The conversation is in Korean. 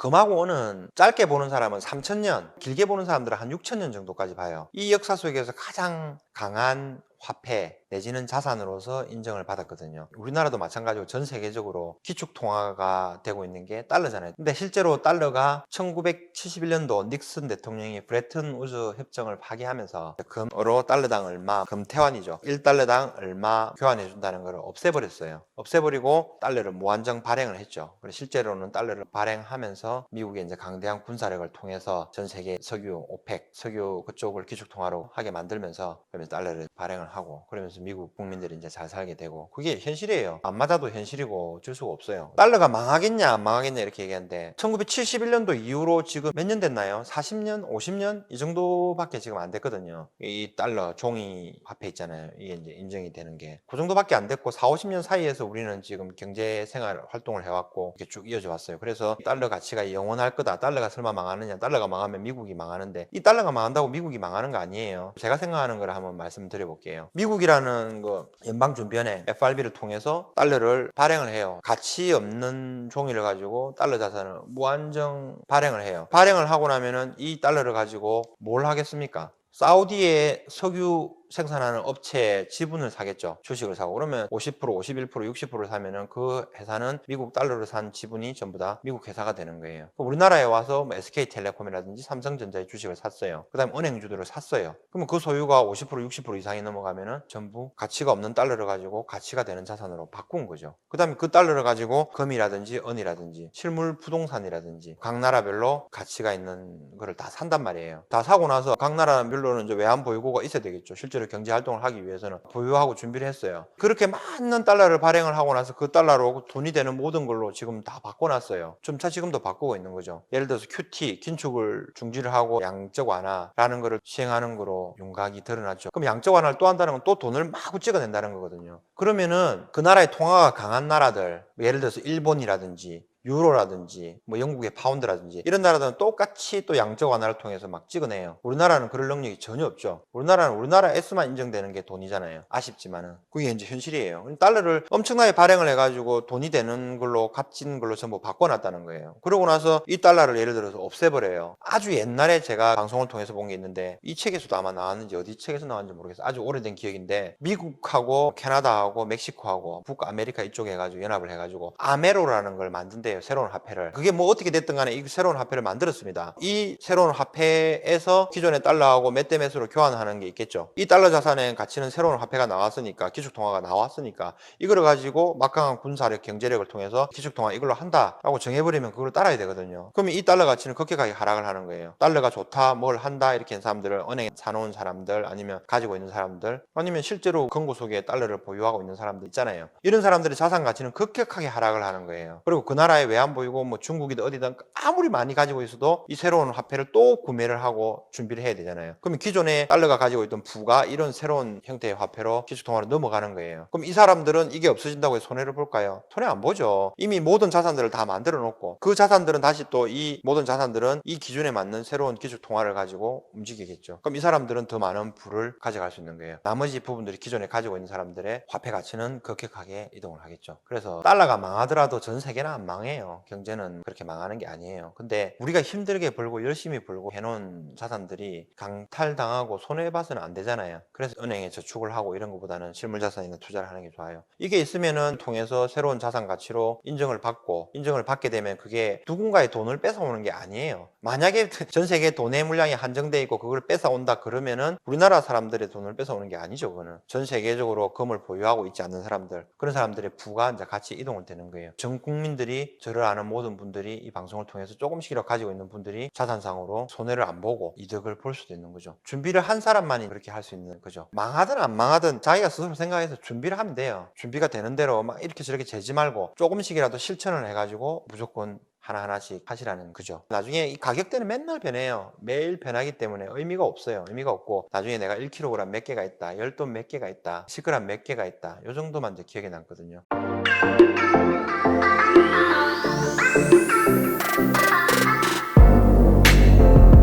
금하고 은은 짧게 보는 사람은 3,000년, 길게 보는 사람들은 한 6,000년 정도까지 봐요. 이 역사 속에서 가장 강한 화폐 내지는 자산으로서 인정을 받았거든요. 우리나라도 마찬가지로 전 세계적으로 기축통화가 되고 있는 게 달러잖아요. 근데 실제로 달러가 1971년도 닉슨 대통령이 브레튼 우즈 협정을 파기하면서 금으로 달러당 얼마, 금태환이죠. 1달러당 얼마 교환해 준다는 걸 없애버렸어요. 없애버리고 달러를 무한정 발행을 했죠. 그래서 실제로는 달러를 발행하면서 미국의 이제 강대한 군사력을 통해서 전 세계 석유 오펙, 석유 그쪽을 기축통화로 하게 만들면서 그러면서 달러를 발행을 하고 그러면서 미국 국민들이 이제 잘 살게 되고 그게 현실이에요. 안 맞아도 현실이고 어쩔 수가 없어요. 달러가 망하겠냐 안 망하겠냐 이렇게 얘기하는데 1971년도 이후로 지금 몇 년 됐나요? 40년? 50년? 이 정도밖에 지금 안 됐거든요. 이 달러 종이 화폐 있잖아요. 이게 이제 인정이 되는 게 그 정도밖에 안 됐고 4, 50년 사이에서 우리는 지금 경제 생활 활동을 해왔고 이렇게 쭉 이어져 왔어요. 그래서 달러 가치가 영원할 거다. 달러가 설마 망하느냐? 달러가 망하면 미국이 망하는데 이 달러가 망한다고 미국이 망하는 거 아니에요. 제가 생각하는 걸 한번 말씀드려볼게요. 미국이라는 거 연방준비원회 FRB를 통해서 달러를 발행을 해요. 가치 없는 종이를 가지고 달러 자산을 무한정 발행을 해요. 발행을 하고 나면은 이 달러를 가지고 뭘 하겠습니까? 사우디의 석유 생산하는 업체의 지분을 사겠죠. 주식을 사고 그러면 50%, 51%, 60%를 사면은 그 회사는 미국 달러를 산 지분이 전부 다 미국 회사가 되는 거예요. 우리나라에 와서 SK텔레콤이라든지 삼성전자의 주식을 샀어요. 그 다음에 은행주들을 샀어요. 그러면 그 소유가 50%, 60% 이상이 넘어가면은 전부 가치가 없는 달러를 가지고 가치가 되는 자산으로 바꾼 거죠. 그 다음에 그 달러를 가지고 금이라든지 은이라든지 실물 부동산이라든지 각 나라별로 가치가 있는 거를 다 산단 말이에요. 다 사고 나서 각 나라별로는 이제 외환 보유고가 있어야 되겠죠. 실제로 경제 활동을 하기 위해서는 보유하고 준비를 했어요. 그렇게 많은 달러를 발행을 하고 나서 그 달러로 돈이 되는 모든 걸로 지금 다 바꿔놨어요. 점차 지금도 바꾸고 있는 거죠. 예를 들어서 QT, 긴축을 중지를 하고 양적 완화라는 거를 시행하는 거로 윤곽이 드러났죠. 그럼 양적 완화를 또 한다는 건 또 돈을 마구 찍어낸다는 거거든요. 그러면은 그 나라의 통화가 강한 나라들, 예를 들어서 일본이라든지 유로라든지 뭐 영국의 파운드라든지 이런 나라들은 똑같이 또 양적 완화를 통해서 막 찍어내요. 우리나라는 그럴 능력이 전혀 없죠. 우리나라는 우리나라 S만 인정되는 게 돈이잖아요. 아쉽지만은 그게 이제 현실이에요. 달러를 엄청나게 발행을 해가지고 돈이 되는 걸로 값진 걸로 전부 바꿔놨다는 거예요. 그러고 나서 이 달러를 예를 들어서 없애버려요. 아주 옛날에 제가 방송을 통해서 본 게 있는데 이 책에서도 아마 나왔는지 어디 책에서 나왔는지 모르겠어요. 아주 오래된 기억인데 미국하고 캐나다하고 멕시코하고 북아메리카 이쪽에 해가지고 연합을 해가지고 아메로라는 걸 만든대요. 새로운 화폐를. 그게 뭐 어떻게 됐든 간에 이 새로운 화폐를 만들었습니다. 이 새로운 화폐에서 기존의 달러하고 몇 대 몇으로 교환하는 게 있겠죠. 이 달러 자산의 가치는 새로운 화폐가 나왔으니까 기축통화가 나왔으니까 이걸 가지고 막강한 군사력 경제력을 통해서 기축통화 이걸로 한다라고 정해버리면 그걸 따라야 되거든요. 그러면 이 달러 가치는 급격하게 하락을 하는 거예요. 달러가 좋다 뭘 한다 이렇게 한 사람들을 은행에 사놓은 사람들 아니면 가지고 있는 사람들 아니면 실제로 금고 속에 달러를 보유하고 있는 사람들 있잖아요. 이런 사람들의 자산 가치는 급격하게 하락을 하는 거예요. 그리고 그 나라의 외환 보유고 뭐 중국이든 어디든 아무리 많이 가지고 있어도 이 새로운 화폐를 또 구매를 하고 준비를 해야 되잖아요. 그러면 기존에 달러가 가지고 있던 부가 이런 새로운 형태의 화폐로 기축통화로 넘어가는 거예요. 그럼 이 사람들은 이게 없어진다고 해서 손해를 볼까요? 손해 안 보죠. 이미 모든 자산들을 다 만들어 놓고 그 자산들은 다시 또 이 모든 자산들은 이 기준에 맞는 새로운 기축통화를 가지고 움직이겠죠. 그럼 이 사람들은 더 많은 부를 가져갈 수 있는 거예요. 나머지 부분들이 기존에 가지고 있는 사람들의 화폐 가치는 급격하게 이동을 하겠죠. 그래서 달러가 망하더라도 전 세계는 안 망해요. 경제는 그렇게 망하는 게 아니에요. 근데 우리가 힘들게 벌고 열심히 벌고 해놓은 자산들이 강탈당하고 손해봐서는 안 되잖아요. 그래서 은행에 저축을 하고 이런 것보다는 실물 자산이나 투자를 하는 게 좋아요. 이게 있으면은 통해서 새로운 자산 가치로 인정을 받고 인정을 받게 되면 그게 누군가의 돈을 뺏어오는 게 아니에요. 만약에 전 세계 돈의 물량이 한정돼 있고 그걸 뺏어온다 그러면은 우리나라 사람들의 돈을 뺏어오는 게 아니죠. 그거는 전 세계적으로 금을 보유하고 있지 않는 사람들 그런 사람들의 부가 이제 같이 이동을 되는 거예요. 전 국민들이 저를 아는 모든 분들이 이 방송을 통해서 조금씩이라도 가지고 있는 분들이 자산상으로 손해를 안 보고 이득을 볼 수도 있는 거죠. 준비를 한 사람만이 그렇게 할 수 있는 거죠. 망하든 안 망하든 자기가 스스로 생각해서 준비를 하면 돼요. 준비가 되는 대로 막 이렇게 저렇게 재지 말고 조금씩이라도 실천을 해가지고 무조건 하나하나씩 하시라는 거죠. 나중에 이 가격대는 맨날 변해요. 매일 변하기 때문에 의미가 없어요. 의미가 없고 나중에 내가 1kg 몇 개가 있다, 10돈 몇 개가 있다, 10g 몇 개가 있다 이 정도만 이제 기억에 남거든요.